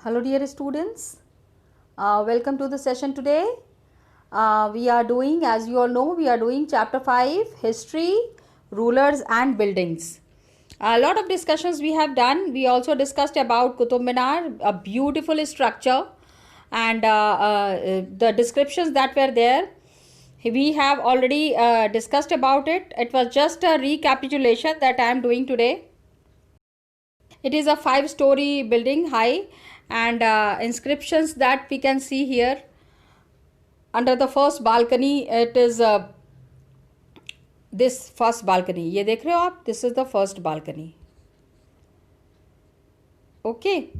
Hello dear students, welcome to the session today. We are doing, as you all know, we are doing chapter 5, history, rulers and buildings. A lot of discussions we have done. We also discussed about Qutub Minar, a beautiful structure, and the descriptions that were there. We have already discussed about it. It was just a recapitulation that I am doing today. It is a 5-story building high, and inscriptions that we can see here. Under the first balcony, it is this first balcony. ये देख रहे हो आप? This is the first balcony. Okay.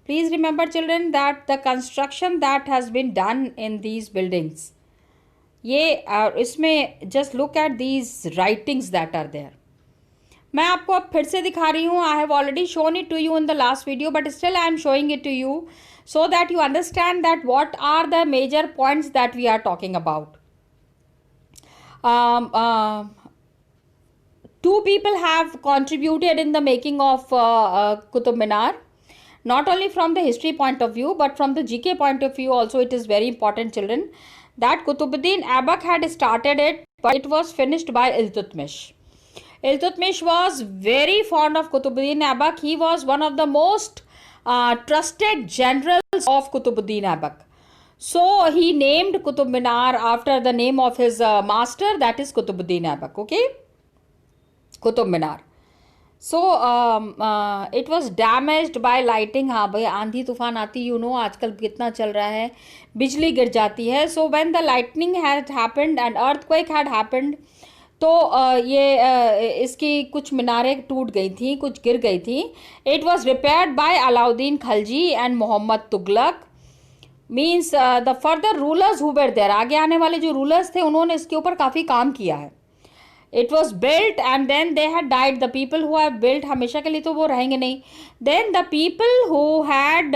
Please remember, children, that the construction that has been done in these buildings. ये इसमें just look at these writings that are there. मैं आपको अब फिर से दिखा रही हूँ. I have already shown it to you in the last video, but still I am showing it to you so that you understand that what are the major points that we are talking about. Two people have contributed in the making of Qutub Minar. Not only from the history point of view, but from the GK point of view also, it is very important, children, that Qutbuddin Aibak had started it, but it was finished by Iltutmish. Iltutmish was very fond of Qutbuddin Aibak. He was one of the most trusted generals of Qutbuddin Aibak. So he named Qutub Minar after the name of his master, that is Qutbuddin Aibak. Okay, Qutub Minar. So it was damaged by lighting. हाँ भाई, आंधी तूफान आती, you know आजकल कितना चल रहा है, बिजली गिर जाती है. So when the lightning had happened and earthquake had happened, तो ये इसकी कुछ मीनारें टूट गई थी, कुछ गिर गई थी. It was repaired by Alauddin Khalji and Muhammad Tughlaq. Means the further rulers who were there, आगे आने वाले जो rulers थे उन्होंने इसके ऊपर काफ़ी काम किया है. It was built and then they had died. The people who have built, हमेशा के लिए तो वो रहेंगे नहीं. Then the people who had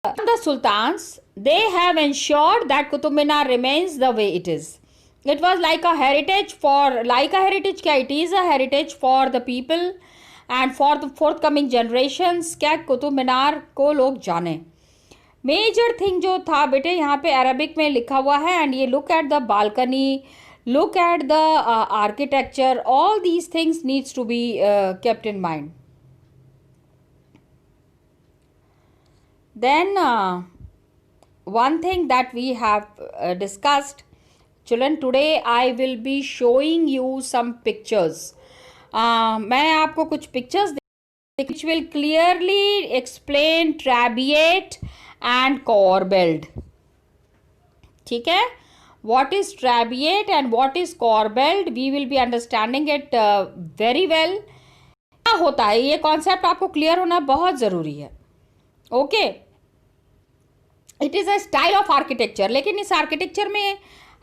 the sultans, they have ensured that Qutub Minar remains the way it is. It was like a heritage for, like a heritage क्या, it is a heritage for the people and for the forthcoming generations. क्या कुतुब मीनार को लोग जाने. Major thing जो था बेटे, यहाँ पे अरबिक में लिखा हुआ है, एंड ये look at the balcony, look at the architecture. All these things needs to be kept in mind. Then one thing that we have discussed, children, today I will be showing you some pictures. मैं आपको कुछ pictures which will clearly explain Trabeate and Corbeld. ठीक है? What is Trabeate and what is Corbeld? We will be understanding it very well. क्या होता है ये concept आपको क्लियर होना बहुत ज़रूरी है. Okay, it is a style of architecture. लेकिन इस आर्किटेक्चर में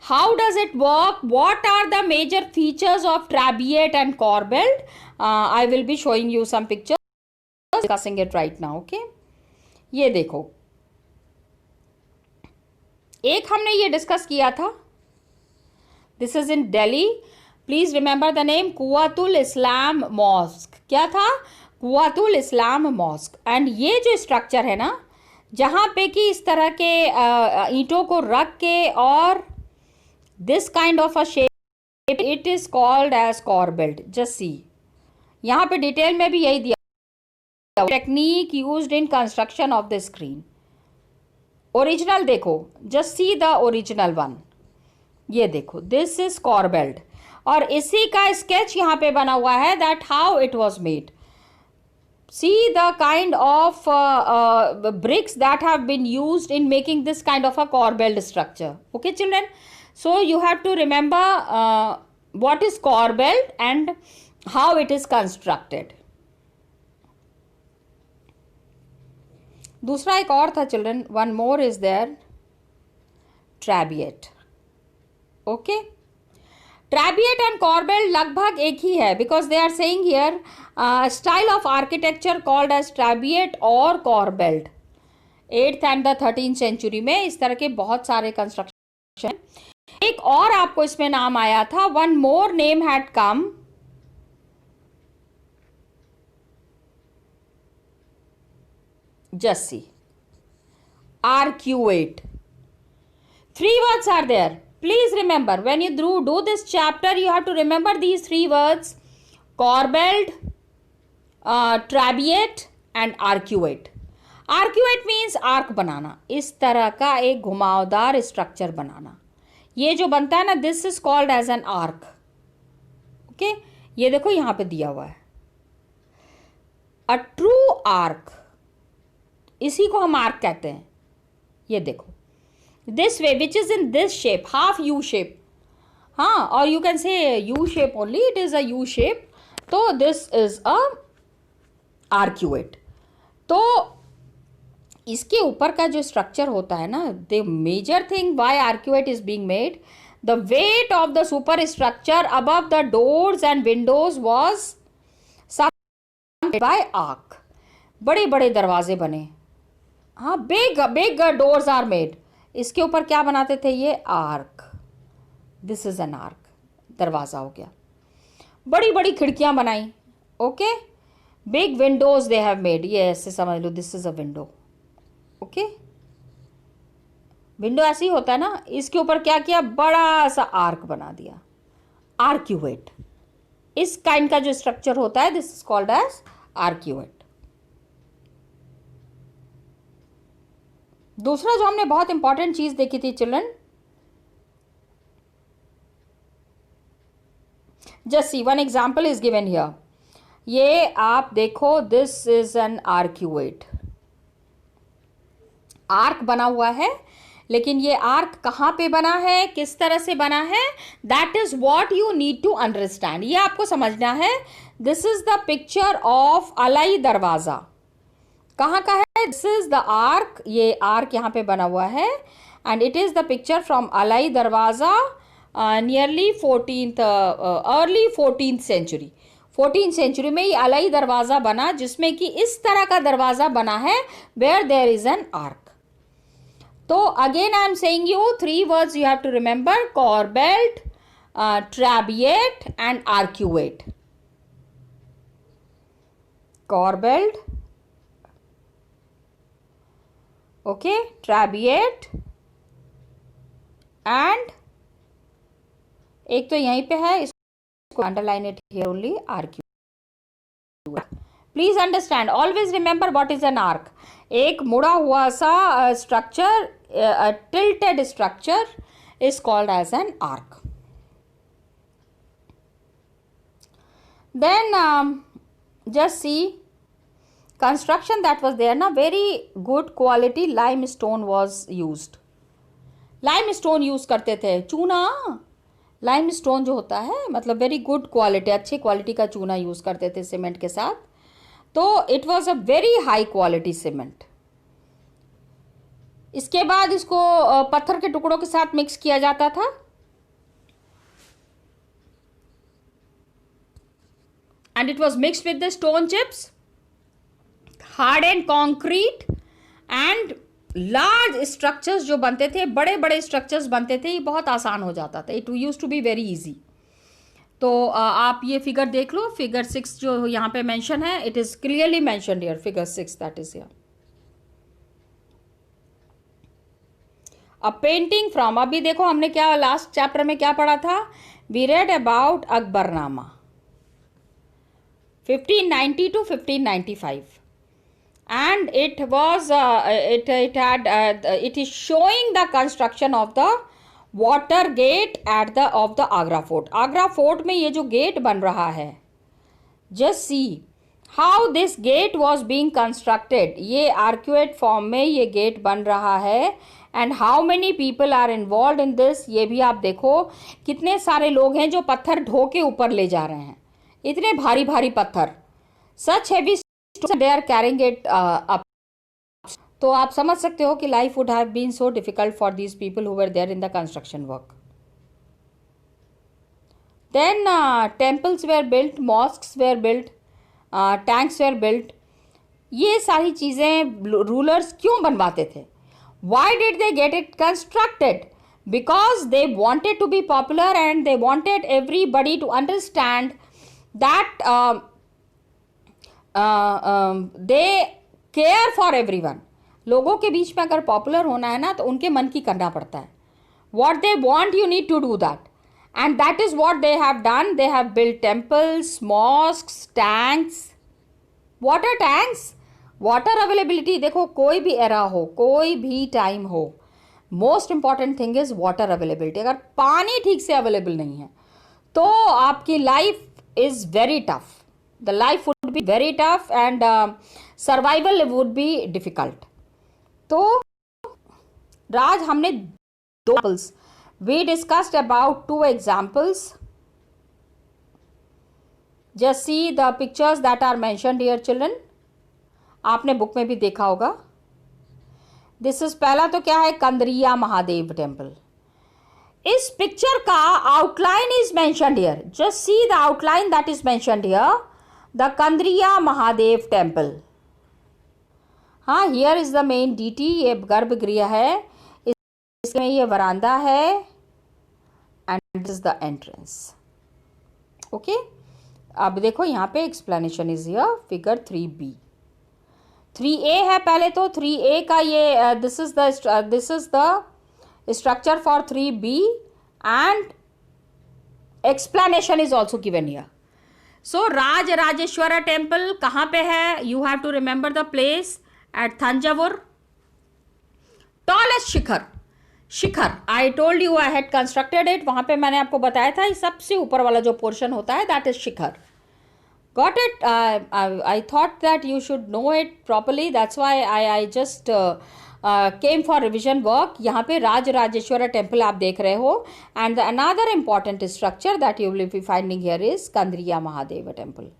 how does it work, what are the major features of Trabeate and Corbeld? I will be showing you some pictures, discussing it right now. Okay, ये देखो, एक हमने ये discuss किया था. This is in Delhi. Please remember the name, Quwwatul Islam mosque. क्या था? Quwwatul Islam mask. And ये जो स्ट्रक्चर है ना, जहाँ पे कि इस तरह के ईंटों को रख के और this kind of a shape, it is called as corbelled. Just see, यहाँ पे डिटेल में भी यही दिया, technique used in construction of the screen. Original देखो, just see the original one. ये देखो, दिस इज कॉर्बेल्ट, और इसी का स्केच यहाँ पे बना हुआ है, that how it was made. See the kind of bricks that have been used in making this kind of a corbelled structure. Okay, children, so you have to remember what is corbelled and how it is constructed. दूसरा एक और था children, one more is there, Trabeate. Okay, Trabeate and Corbeld लगभग एक ही है, because they are saying here style of architecture called as Trabeate और Corbeld. 8th and the 13th century में इस तरह के बहुत सारे कंस्ट्रक्शन. एक और आपको इसमें नाम आया था, one more name had come, Just see. Arcuate. Three words are there. Please remember, when you do this chapter, you have to remember these three words: corbelled, trabeate and arcuate. Arcuate means arch बनाना, इस तरह का एक घुमावदार structure बनाना. ये जो बनता है ना, this is called as an arch. Okay, ये देखो यहां पे दिया हुआ है अ ट्रू आर्क, इसी को हम आर्क कहते हैं. ये देखो, this way which is in this shape, half U shape. हाँ, और you can say U shape only, it is a U shape. तो दिस इज अ आर्क्यूएट. तो इसके ऊपर का जो स्ट्रक्चर होता है ना, the major thing why arcuate is being made, the weight of the super structure above the doors and windows was by arch. बड़े बड़े दरवाजे बने. हाँ, big big doors are made. इसके ऊपर क्या बनाते थे? ये arch. This is an arch. दरवाजा हो गया. बड़ी बड़ी खिड़कियां बनाई. Okay, big windows they have made. ये ऐसे समझ लो, this is a window. Okay, window ऐसे ही होता है ना. इसके ऊपर क्या किया? बड़ा सा आर्क बना दिया. आर्क्यूएट. इस काइंड का जो स्ट्रक्चर होता है, this is called as arcuate. दूसरा जो हमने बहुत इंपॉर्टेंट चीज देखी थी children, just see one example is given here. ये आप देखो, this is an arcuate. Arch बना हुआ है, लेकिन ये आर्क कहां पे बना है, किस तरह से बना है, that is what you need to understand. ये आपको समझना है. This is the picture of Alai Darwaza. कहां का है? This is the arch. ये आर्क यहां पे बना हुआ है and it is the picture from Alai Darwaza, nearly early 14th century. 14th century में ये अलाई दरवाजा बना, जिसमें कि इस तरह का दरवाजा बना है, where there is an arch. तो again I am saying you three words you have to remember: corbelled, trabeate and arcuate. Corbelled, okay, trabeate and एक तो यहीं पे है, इसको underline it here only, arcuate. Please understand, always remember what is an arch. एक मुड़ा हुआ सा structure, tilted structure is called as an arch. Then just see construction that was there na, very good quality limestone was used. limestone use करते थे, चूना. limestone जो होता है, मतलब वेरी गुड क्वालिटी, अच्छी क्वालिटी का चूना यूज करते थे सीमेंट के साथ. तो it was a very high quality cement. इसके बाद इसको पत्थर के टुकड़ों के साथ मिक्स किया जाता था. And it was mixed with the stone chips, hard and concrete and large structures जो बनते थे, बड़े बड़े स्ट्रक्चर्स बनते थे. ये बहुत आसान हो जाता था. It use to be very easy. तो आप ये फिगर देख लो, फिगर 6 जो यहाँ पे मेंशन है, it is clearly mentioned here, figure 6 that is here. अब पेंटिंग फ्रॉम, अभी देखो हमने क्या लास्ट चैप्टर में क्या पढ़ा था, we read about Akbarnama 1590 to 1595. And it was it is showing the construction of the water gate at the of the Agra fort. Agra fort में ये जो गेट बन रहा है, just see how this gate was being constructed. ये arcuate form में ये gate बन रहा है. and how many people are involved in this, ये भी आप देखो कितने सारे लोग हैं जो पत्थर ढो के ऊपर ले जा रहे हैं. इतने भारी भारी पत्थर, such heavy they are carrying it up. तो आप समझ सकते हो कि life would have been so difficult for these people who were there in the construction work. Then temples were built, mosques were built, tanks were built. ये सारी चीज़ें rulers क्यों बनवाते थे? Why did they get it constructed? Because they wanted to be popular and they wanted everybody to understand that they care for everyone. लोगों के बीच में अगर पॉपुलर होना है ना तो उनके मन की करना पड़ता है। What they want you need to do that, and that is what they have done. They have built temples, mosques, tanks, water tanks. Water availability देखो, कोई भी एरा हो, कोई भी टाइम हो, most important thing is water availability. अगर पानी ठीक से अवेलेबल नहीं है तो आपकी life is very tough, the life would be very tough and survival would be difficult. तो राज हमने दो examples, we discussed about 2 examples. Just see the pictures that are mentioned here children, आपने बुक में भी देखा होगा। दिस इज, पहला तो क्या है, कंद्रिया महादेव टेम्पल। इस पिक्चर का outline is mentioned here, just see the outline that is mentioned here, the Kandariya Mahadev temple. हाँ, here is the main deity, ये गर्भगृह है, इसमें ये वरांदा है and this is the entrance. Okay, अब देखो यहाँ पे explanation is here, figure 3B। 3A है पहले तो, 3A का ये this is the structure for 3B and explanation is also given here. So Raj Rajeshwar temple कहाँ पे है? You have to remember the place at Thanjavur. Tallest shikhar I told you, I had constructed it, वहां पे मैंने आपको बताया था, सबसे ऊपर वाला जो पोर्शन होता है that is Shikhar. Got it? I thought that you should know it properly. That's why I just came for revision work. यहाँ पे राज राजेश्वर टेम्पल आप देख रहे हो, and the another important structure that you will be finding here is Kandariya Mahadev temple.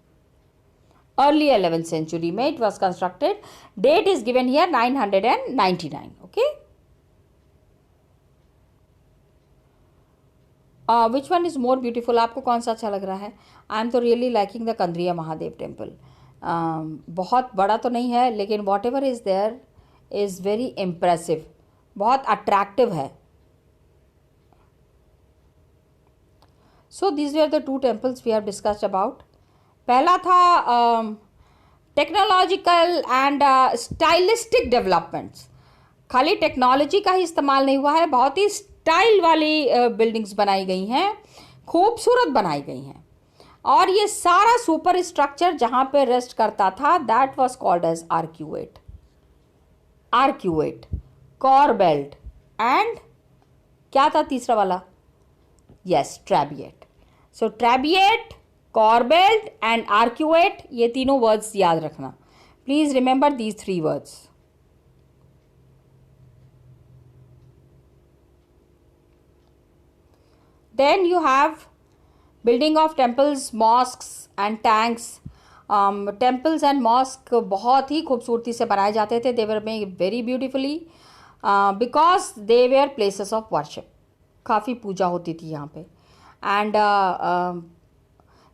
Early 11th century में it was constructed. Date is given here 999. Okay. Which one is more beautiful? आपको कौन सा अच्छा लग रहा है? आई एम तो really liking the Kandariya Mahadev temple. बहुत बड़ा तो नहीं है, लेकिन whatever is there is very impressive, बहुत अट्रैक्टिव है। So these were the 2 temples we have discussed about. पहला था टेक्नोलॉजिकल एंड स्टाइलिस्टिक डेवलपमेंट्स। खाली टेक्नोलॉजी का ही इस्तेमाल नहीं हुआ है, बहुत ही स्टाइल वाली बिल्डिंग्स बनाई गई हैं, खूबसूरत बनाई गई हैं। और ये सारा सुपर स्ट्रक्चर जहाँ पे रेस्ट करता था that was called as arcuate, corbelled and क्या था तीसरा वाला? Yes, trabeate. So trabeate, corbelled and arcuate, ये तीनों वर्ड्स याद रखना। Please remember these 3 words. Then you have building of temples, mosques and tanks. Temples and mosque बहुत ही खूबसूरती से बनाए जाते थे। They were made very beautifully because they were places of worship. काफ़ी पूजा होती थी यहाँ पे। And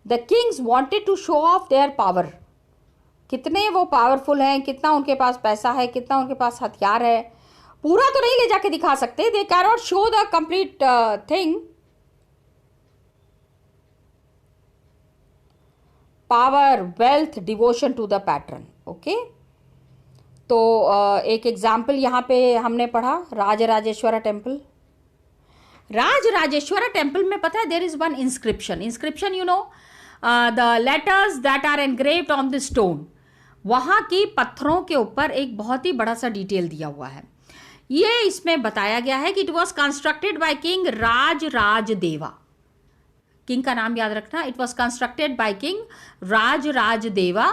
the kings wanted to show off their power. कितने वो पावरफुल हैं, कितना उनके पास पैसा है, कितना उनके पास हथियार है, पूरा तो नहीं ले जाके दिखा सकते। They cannot show the complete thing. Power, wealth, devotion to the pattern. Okay, तो एक एग्जाम्पल यहाँ पे हमने पढ़ा, राज राजेश्वर टेम्पल। राज राजेश्वर टेम्पल में पता है there is one inscription you know, the letters that are engraved on the stone. वहाँ की पत्थरों के ऊपर एक बहुत ही बड़ा सा डिटेल दिया हुआ है। ये इसमें बताया गया है कि it was constructed by king Raj Deva. King का नाम याद रखना, it was constructed by king Raj Deva.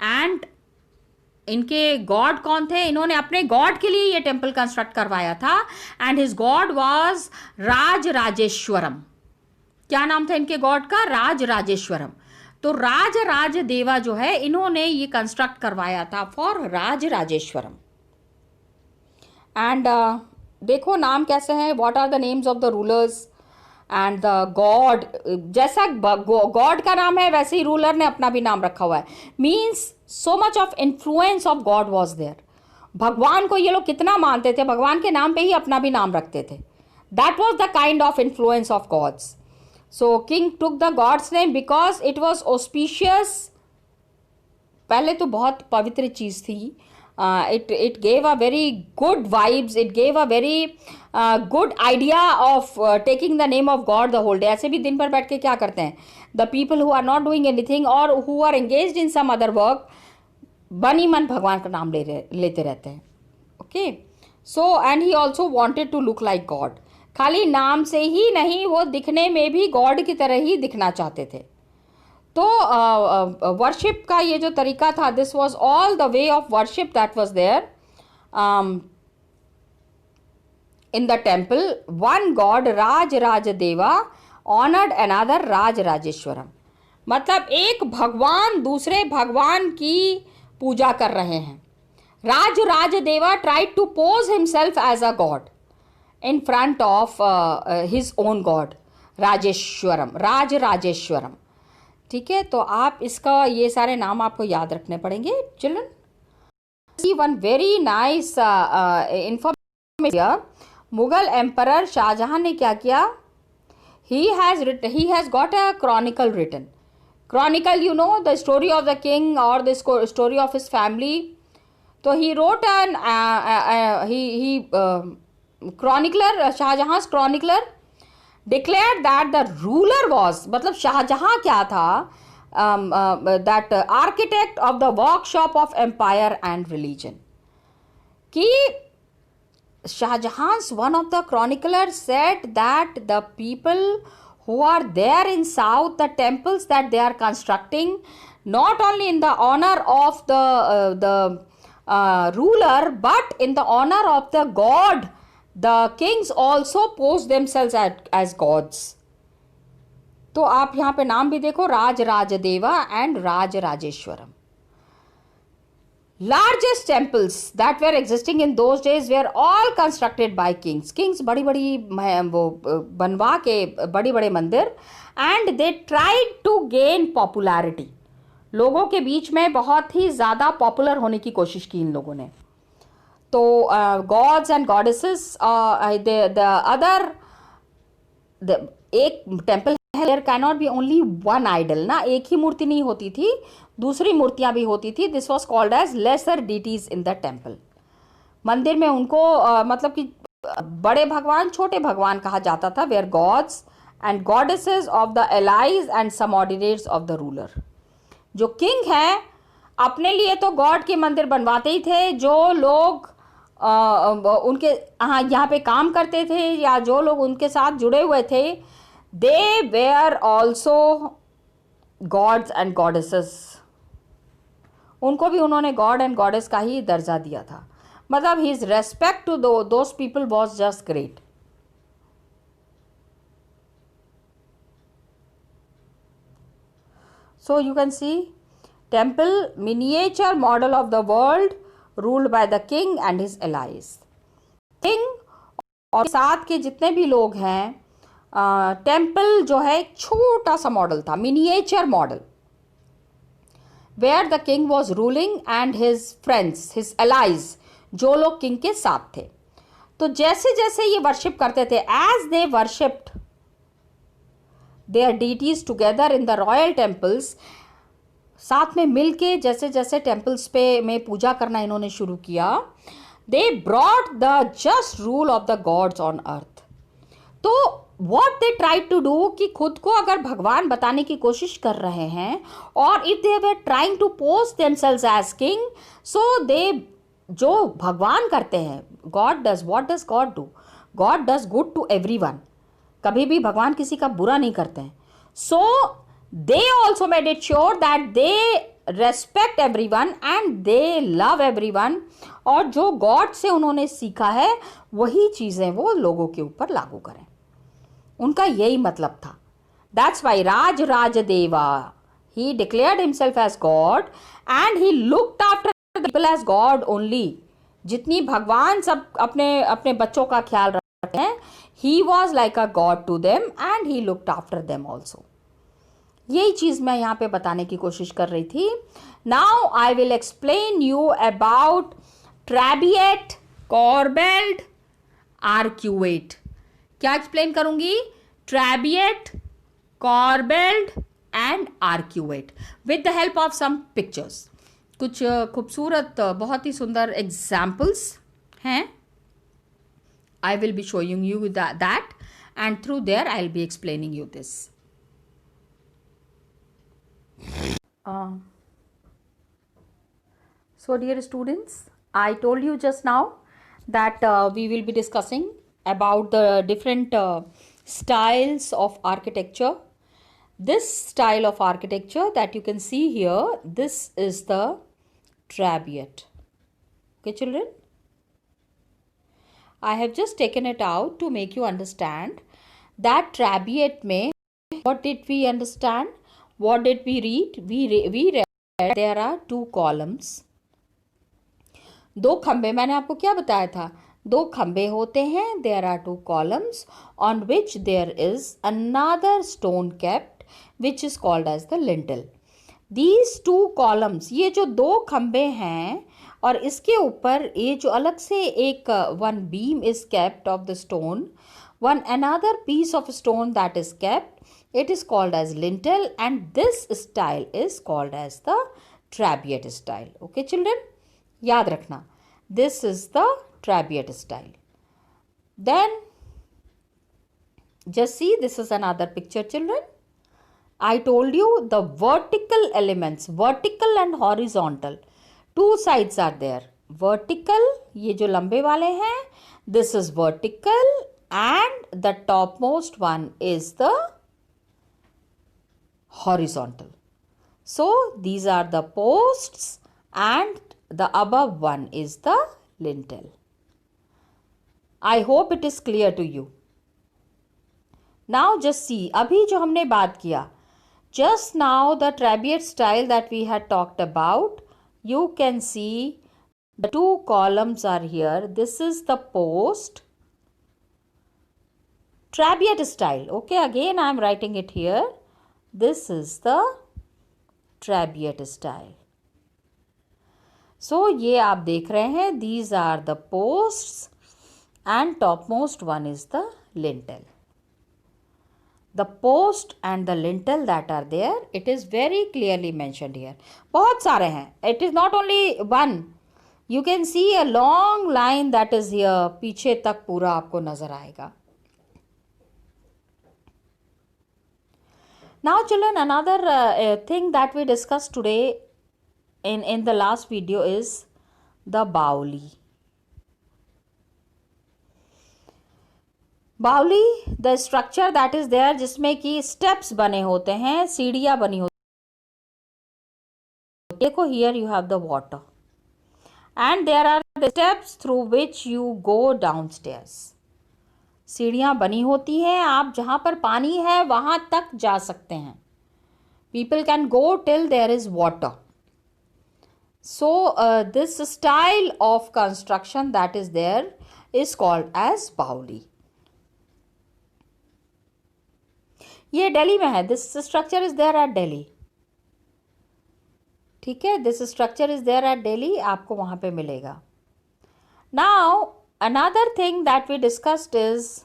And इनके गॉड कौन थे? इन्होंने अपने गॉड के लिए ये टेम्पल कंस्ट्रक्ट करवाया था and his God was Rajeshwaram. क्या नाम था इनके गॉड का? राजेश्वरम। तो राज देवा जो है इन्होंने ये कंस्ट्रक्ट करवाया था फॉर राजेश्वरम। एंड देखो नाम कैसे हैं, what are the names of the rulers and the god. जैसा गॉड का नाम है वैसे ही रूलर ने अपना भी नाम रखा हुआ है। Means so much of influence of god was there. भगवान को ये लोग कितना मानते थे, भगवान के नाम पे ही अपना भी नाम रखते थे। That was the kind of influence of gods. So king took the gods name because it was auspicious. पहले तो बहुत पवित्र चीज़ थी it gave a very good vibes, it gave a very good idea of taking the name of God the whole day. ऐसे भी दिन भर बैठ के क्या करते हैं, the people who are not doing anything or who are engaged in some other work, बनी मन भगवान का नाम लेते रहते हैं. Okay, so and he also wanted to look like god. खाली नाम से ही नहीं, वो दिखने में भी गॉड की तरह ही दिखना चाहते थे. तो वर्शिप का ये जो तरीका था, this was all the way of worship that was there in the temple. One god Raj Raj Deva honoured another राज राजेश्वरम. मतलब एक भगवान दूसरे भगवान की पूजा कर रहे हैं. Raj Raj Deva tried to pose himself as a god in front of his own god Rajeshwaram, Raj Rajeshwaram. ठीक है, तो आप इसका ये सारे नाम आपको याद रखने पड़ेंगे children. See one very nice information. Mughal emperor Shahjahan ने क्या किया, he has got a chronicle written. Chronicle, you know, the story of the king or the story of his family. So he wrote an chronicler, Shahjahan's chronicler declared that the ruler was, मतलब शाहजहां क्या था, that architect of the workshop of empire and religion. कि Shahjahan's one of the chroniclers said that the people who are there in south, the temples that they are constructing, not only in the honor of the ruler, but in the honor of the god, the kings also pose themselves as gods. तो आप यहाँ पे नाम भी देखो, Raj Rajdeva and Raj Rajeshwaram. Largest temples that were existing in those days were all constructed by kings. Kings बड़ी बड़ी वो बनवा के बड़ी बड़े मंदिर, and they tried to gain popularity. लोगों के बीच में बहुत ही ज़्यादा पॉपुलर होने की कोशिश की इन लोगों ने. तो gods and goddesses, एक टेम्पल है, there cannot be only one idol ना, एक ही मूर्ति नहीं होती थी, दूसरी मूर्तियां भी होती थी. This was called as lesser deities in the temple. मंदिर में उनको मतलब कि बड़े भगवान छोटे भगवान कहा जाता था. Where gods and goddesses of the allies and subordinates of the ruler. जो किंग है अपने लिए तो गॉड के मंदिर बनवाते ही थे. जो लोग उनके यहाँ पे काम करते थे या जो लोग उनके साथ जुड़े हुए थे, they were also gods and goddesses. उनको भी उन्होंने गॉड एंड गॉडेस का ही दर्जा दिया था. मतलब his respect to those people was just great. So you can see temple miniature model of the world ruled by the king and his allies. King और साथ के जितने भी लोग हैं, टेम्पल जो है एक छोटा सा मॉडल था, miniature model, where the king was ruling and his friends, his allies, जो लोग किंग के साथ थे. तो जैसे जैसे ये वर्शिप करते थे, as they worshipped their deities together in the royal temples, साथ में मिलके जैसे जैसे टेम्पल्स पे में पूजा करना इन्होंने शुरू किया, they brought the just rule of the gods on earth. तो what they tried to do कि खुद को अगर भगवान बताने की कोशिश कर रहे हैं, और if they were trying to pose themselves as king, so they जो भगवान करते हैं, God does, what does God do? God does good to everyone. कभी भी भगवान किसी का बुरा नहीं करते हैं. So they also made it sure that they respect everyone and they love everyone. और जो God से उन्होंने सीखा है वही चीज़ें वो लोगों के ऊपर लागू करें. उनका यही मतलब था. That's why Raj Rajdeva, he declared himself as god and he looked after the people as god only. जितनी भगवान सब अपने अपने बच्चों का ख्याल रखते हैं, he was like a god to them and he looked after them also. यही चीज मैं यहाँ पे बताने की कोशिश कर रही थी. Now I will explain you about trabeate, corbelled, arcuate. क्या एक्सप्लेन करूंगी? Trabeate, corbelled and arcuate with the help of some pictures. कुछ खूबसूरत बहुत ही सुंदर एग्जाम्पल्स हैं. I will be showing you that and through there I will be explaining you this. So dear students, I told you just now that we will be discussing about the different styles of architecture. This style of architecture that you can see here, this is the trabeate. Okay children, I have just taken it out to make you understand that trabeate mein what did we understand, what did we read. We read there are two columns. दो खंबे, मैंने आपको क्या बताया था, दो खंबे होते हैं. There are two columns on which there is another stone kept which is called as the lintel. These two columns, ये जो दो खंबे हैं और इसके ऊपर ये जो अलग से एक one beam is kept of the stone, one another piece of stone that is kept, it is called as lintel, and this style is called as the trabeate style. Okay children, याद रखना, this is the trabeate style. Then just see, this is another picture children. I told you the vertical elements, vertical and horizontal, two sides are there. Vertical, ये जो लंबे वाले हैं, this is vertical, and the topmost one is the horizontal. So these are the posts and the above one is the lintel. I hope it is clear to you. Now just see, अभी जो हमने बात किया, just now the trabeate style that we had talked about, you can see the two columns are here. This is the post. Trabeate style. Okay, again I am writing it here. This is the trabeate style. So ये आप देख रहे हैं, these are the posts and topmost one is the lintel. The post and the lintel that are there, it is very clearly mentioned here. बहुत सारे हैं. It is not only one. You can see a long line that is here. पीछे तक पूरा आपको नजर आएगा. Now children, another thing that we discussed today in the last video is the bauli. बावली, the structure that is there, जिसमें कि steps बने होते हैं, सीढ़ियाँ बनी होती हैं. देखो, here you have the water and there are the steps through which you go downstairs. सीढ़ियाँ बनी होती हैं, आप जहाँ पर पानी है वहाँ तक जा सकते हैं. People can go till there is water. So this style of construction that is there is called as bauli. ये दिल्ली में है. This structure is there at Delhi. ठीक है, this structure is there at Delhi, आपको वहाँ पे मिलेगा. Now another thing that we discussed is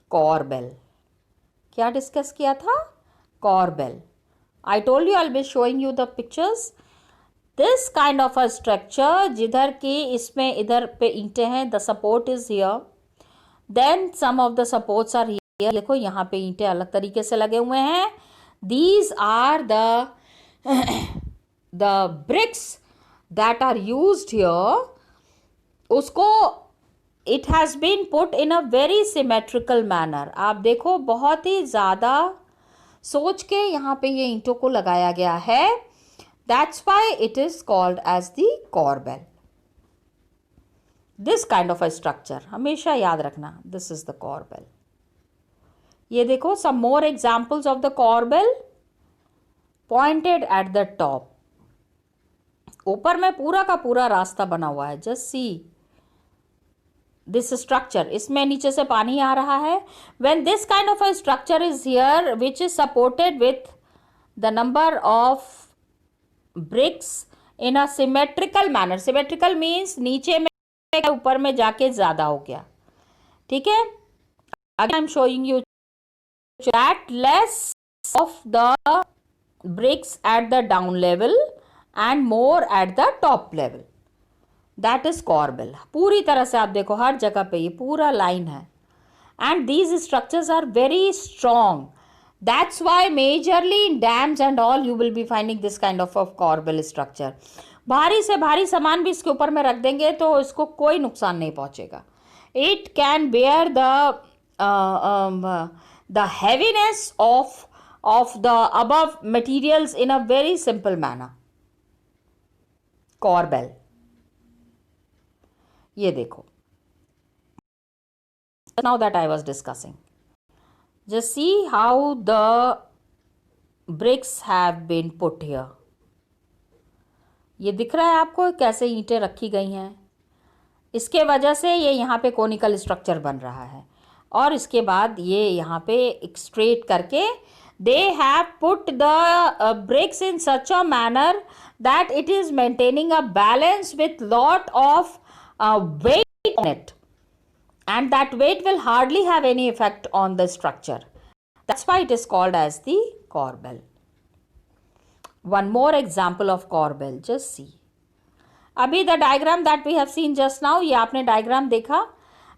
corbel. क्या डिस्कस किया था? Corbel. I told you I'll be showing you the pictures. This kind of a structure, जिधर की इसमें इधर पे ईंटें हैं, the support is here. Then some of the supports are here. देखो यहाँ पे ईंटें अलग तरीके से लगे हुए हैं. These are the bricks that are used here. उसको it has been put in a very symmetrical manner. आप देखो, बहुत ही ज़्यादा सोच के यहाँ पे ये ईंटों को लगाया गया है. That's why it is called as the corbel. This kind of a structure, हमेशा याद रखना, this is the corbel. ये देखो, some more examples of the corbel pointed at the top. ऊपर में पूरा का पूरा रास्ता बना हुआ है. Just see this structure. इसमें नीचे से पानी आ रहा है. When this kind of a structure is here, which is supported with the number of bricks in a symmetrical manner. Symmetrical means नीचे में ऊपर में जाके ज़्यादा हो गया. ठीक है. Again I am showing you that less of the bricks at the down level and more at the top level. That is corbel. पूरी तरह से आप देखो हर जगह पे ये पूरा लाइन है. And these structures are very strong. That's why majorly in dams and all you will be finding this kind of corbel structure. भारी से भारी सामान भी इसके ऊपर में रख देंगे तो इसको कोई नुकसान नहीं पहुंचेगा. It can bear the heaviness of the above materials in a very simple manner. Corbel. ये देखो. Now that I was discussing, just see how the bricks have been put here. ये दिख रहा है आपको कैसे ईंटें रखी गई हैं. इसके वजह से ये यहाँ पे कोनिकल स्ट्रक्चर बन रहा है. और इसके बाद ये यहाँ पे स्ट्रेट करके they have put the bricks in such a manner that it is maintaining a balance with lot of weight on it. And that weight will hardly have any effect on the structure. That's why it is called as the corbel. One more example of corbel. Just see. अभी the diagram that we have seen just now, ये आपने diagram देखा.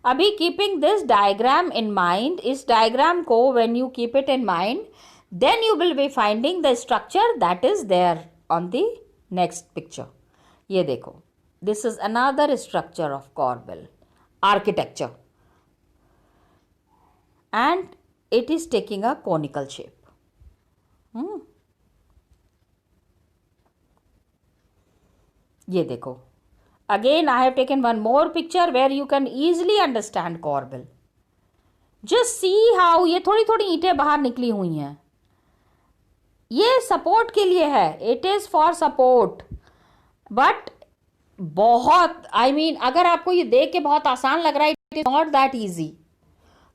अभी keeping this diagram in mind, इस diagram को when you keep it in mind, then you will be finding the structure that is there on the next picture. ये देखो. This is another structure of corbel. Architecture, and it is taking a conical shape. ये देखो. Again I have taken one more picture where you can easily understand corbel. Just see how ये थोड़ी थोड़ी ईंटें बाहर निकली हुई हैं. ये सपोर्ट के लिए है. It is for support. But बहुत अगर आपको ये देख के बहुत आसान लग रहा है, it is not that easy.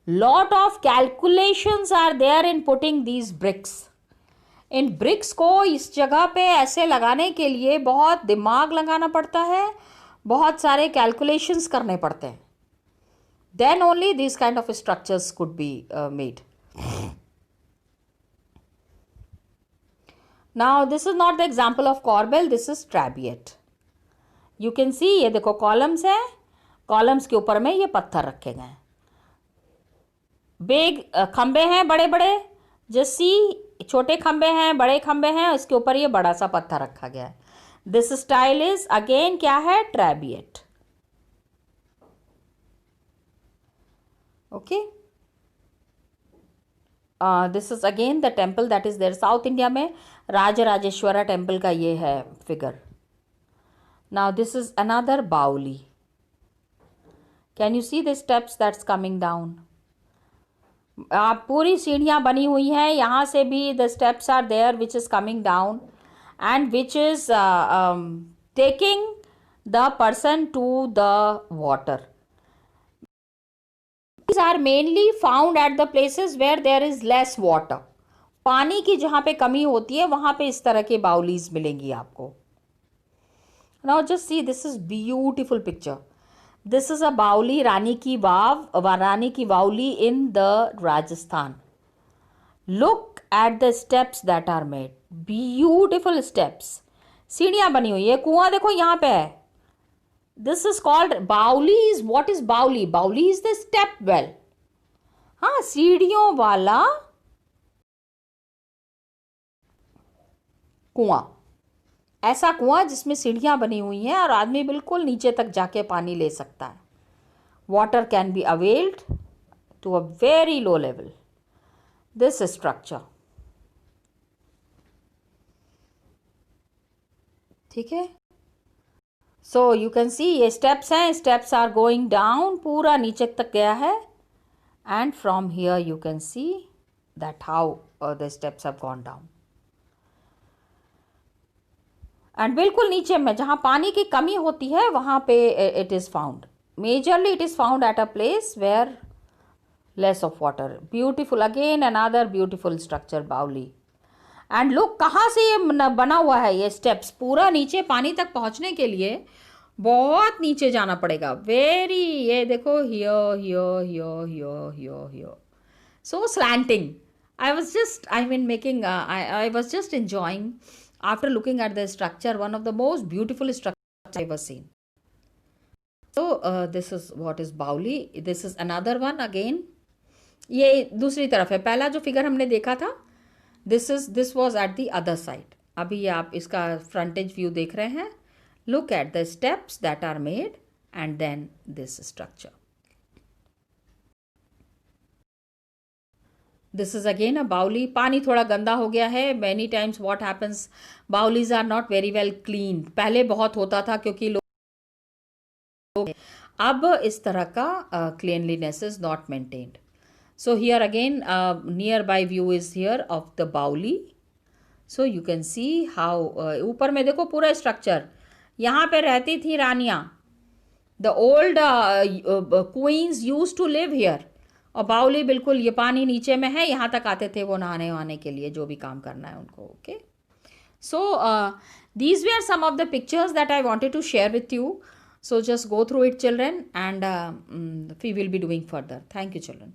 Lot of calculations are there in putting these bricks. In bricks को इस जगह पे ऐसे लगाने के लिए बहुत दिमाग लगाना पड़ता है, बहुत सारे calculations करने पड़ते हैं. Then only these kind of structures could be made. Now this is not the example of corbel, this is trabeate. You can see ये देखो कॉलम्स हैं, कॉलम्स के ऊपर में ये पत्थर रखे गए हैं. बिग खंबे हैं बड़े बड़े. जस्ट सी छोटे खंबे हैं, बड़े खंबे हैं, उसके ऊपर ये बड़ा सा पत्थर रखा गया है. दिस स्टाइल इज अगेन क्या है? Trabeate. Okay. This is again the temple that is there south India में. राजराजेश्वरा टेम्पल का ये है figure. Now this is another Bauli. Can you see the steps that's coming down? पूरी सीढ़ियाँ बनी हुई हैं. यहाँ से भी the steps are there which is coming down and which is taking the person to the water. These are mainly found at the places where there is less water. पानी की जहाँ पे कमी होती है वहाँ पे इस तरह के बाउलीज मिलेंगी आपको. Now just see, this is beautiful picture. This is a Bauli, Rani Ki Vauli in the Rajasthan. Look at the steps that are made. Beautiful steps. सीढ़ियाँ बनी हुई है. कुआं देखो यहाँ पे है. This is called Bauli. What is Bauli? Bauli is the step well. हाँ, सीढ़ियों वाला कुआं. ऐसा कुआं जिसमें सीढ़ियाँ बनी हुई हैं और आदमी बिल्कुल नीचे तक जाके पानी ले सकता है. Water can be availed to a very low level. This structure. ठीक है. सो यू कैन सी ये स्टेप्स हैं. Steps are going down. पूरा नीचे तक गया है. And from here you can see that how the steps have gone down. एंड बिल्कुल नीचे में जहाँ पानी की कमी होती है वहाँ पे it is found. Majorly it is found at a place where less of water. Beautiful. Again another beautiful structure baoli. And look कहाँ से ये बना हुआ है. ये स्टेप्स पूरा नीचे पानी तक पहुँचने के लिए बहुत नीचे जाना पड़ेगा. वेरी ये देखो here here here here here here. So slanting. I was just enjoying after looking at the structure, one of the most beautiful structures I've ever seen. So this is what is Bauli. This is another one again. ये दूसरी तरफ है. पहला जो figure हमने देखा था, this was at the other side. अभी आप इसका frontage view देख रहे हैं. Look at the steps that are made and then this structure. This is again a Bauli. पानी थोड़ा गंदा हो गया है. Many times what happens, Baulis are not very well cleaned. पहले बहुत होता था क्योंकि लोग, अब इस तरह का cleanliness is not maintained. So here again nearby view is here of the Bauli. So you can see how ऊपर में देखो पूरा structure. यहाँ पे रहती थी रानियाँ. The old queens used to live here. और बाउली बिल्कुल ये पानी नीचे में है, यहाँ तक आते थे वो नहाने वहाने के लिए, जो भी काम करना है उनको. Okay, so these were some of the pictures that I wanted to share with you. So just go through it, children, and we will be doing further. Thank you, children.